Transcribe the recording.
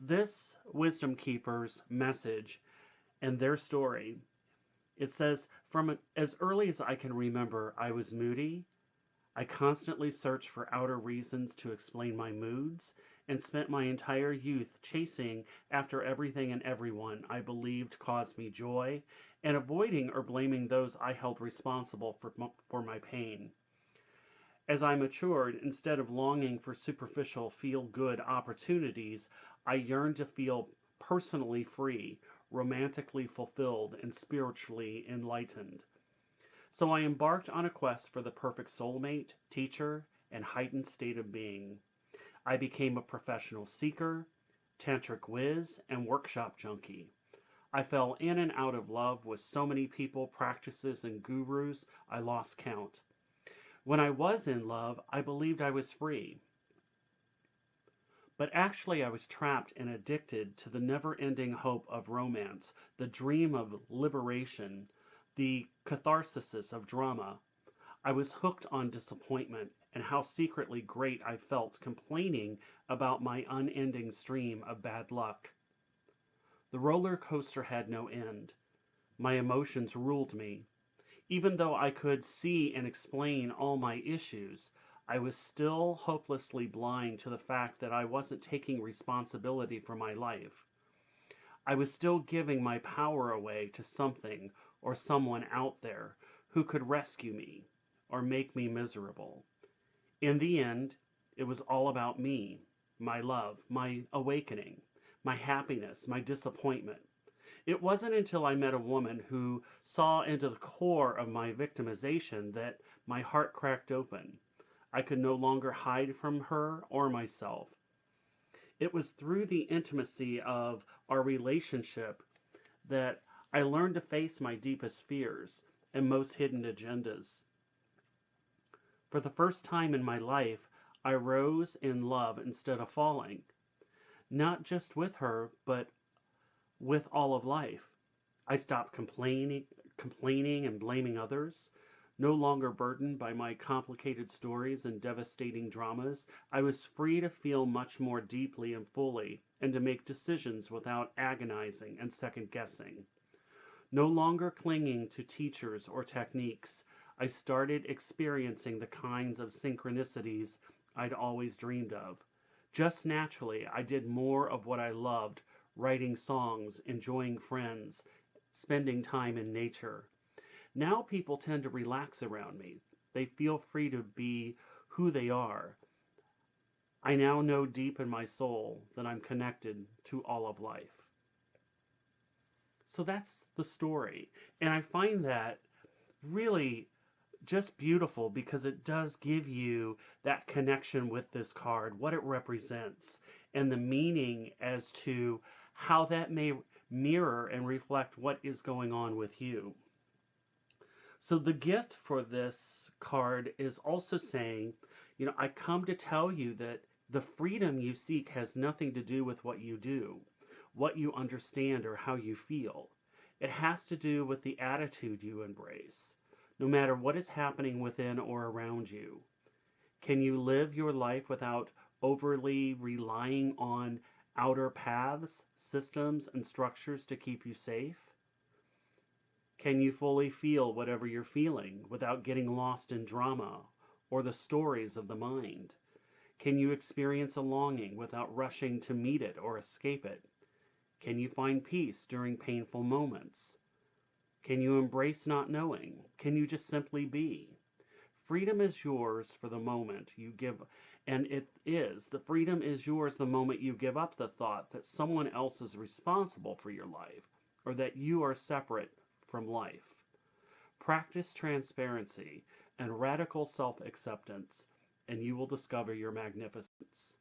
this Wisdom Keeper's message and their story, it says, from as early as I can remember, I was moody. I constantly searched for outer reasons to explain my moods and spent my entire youth chasing after everything and everyone I believed caused me joy and avoiding or blaming those I held responsible for my pain. As I matured, instead of longing for superficial feel good opportunities, I yearned to feel personally free, romantically fulfilled, and spiritually enlightened. So I embarked on a quest for the perfect soulmate, teacher, and heightened state of being. I became a professional seeker, tantric whiz, and workshop junkie. I fell in and out of love with so many people, practices, and gurus, I lost count. When I was in love, I believed I was free. But actually, I was trapped and addicted to the never ending hope of romance, the dream of liberation, the catharsis of drama. I was hooked on disappointment and how secretly great I felt complaining about my unending stream of bad luck. The roller coaster had no end. My emotions ruled me. Even though I could see and explain all my issues, I was still hopelessly blind to the fact that I wasn't taking responsibility for my life. I was still giving my power away to something or someone out there who could rescue me or make me miserable. In the end, it was all about me, my love, my awakening, my happiness, my disappointment. It wasn't until I met a woman who saw into the core of my victimization that my heart cracked open. I could no longer hide from her or myself. It was through the intimacy of our relationship that I learned to face my deepest fears and most hidden agendas. For the first time in my life, I rose in love instead of falling, not just with her, but with all of life. I stopped complaining and blaming others. No longer burdened by my complicated stories and devastating dramas, I was free to feel much more deeply and fully, and to make decisions without agonizing and second guessing. No longer clinging to teachers or techniques, I started experiencing the kinds of synchronicities I'd always dreamed of. Just naturally, I did more of what I loved, writing songs, enjoying friends, spending time in nature. Now people tend to relax around me. They feel free to be who they are. I now know deep in my soul that I'm connected to all of life. So that's the story. And I find that really just beautiful because it does give you that connection with this card, what it represents, and the meaning as to how that may mirror and reflect what is going on with you. So the gift for this card is also saying, I come to tell you that the freedom you seek has nothing to do with what you do, what you understand, or how you feel. It has to do with the attitude you embrace, no matter what is happening within or around you. Can you live your life without overly relying on outer paths, systems, and structures to keep you safe? Can you fully feel whatever you're feeling without getting lost in drama or the stories of the mind? Can you experience a longing without rushing to meet it or escape it? Can you find peace during painful moments? Can you embrace not knowing? Can you just simply be? Freedom is yours for the moment you give, and the freedom is yours the moment you give up the thought that someone else is responsible for your life or that you are separate from life. Practice transparency and radical self acceptance, and you will discover your magnificence.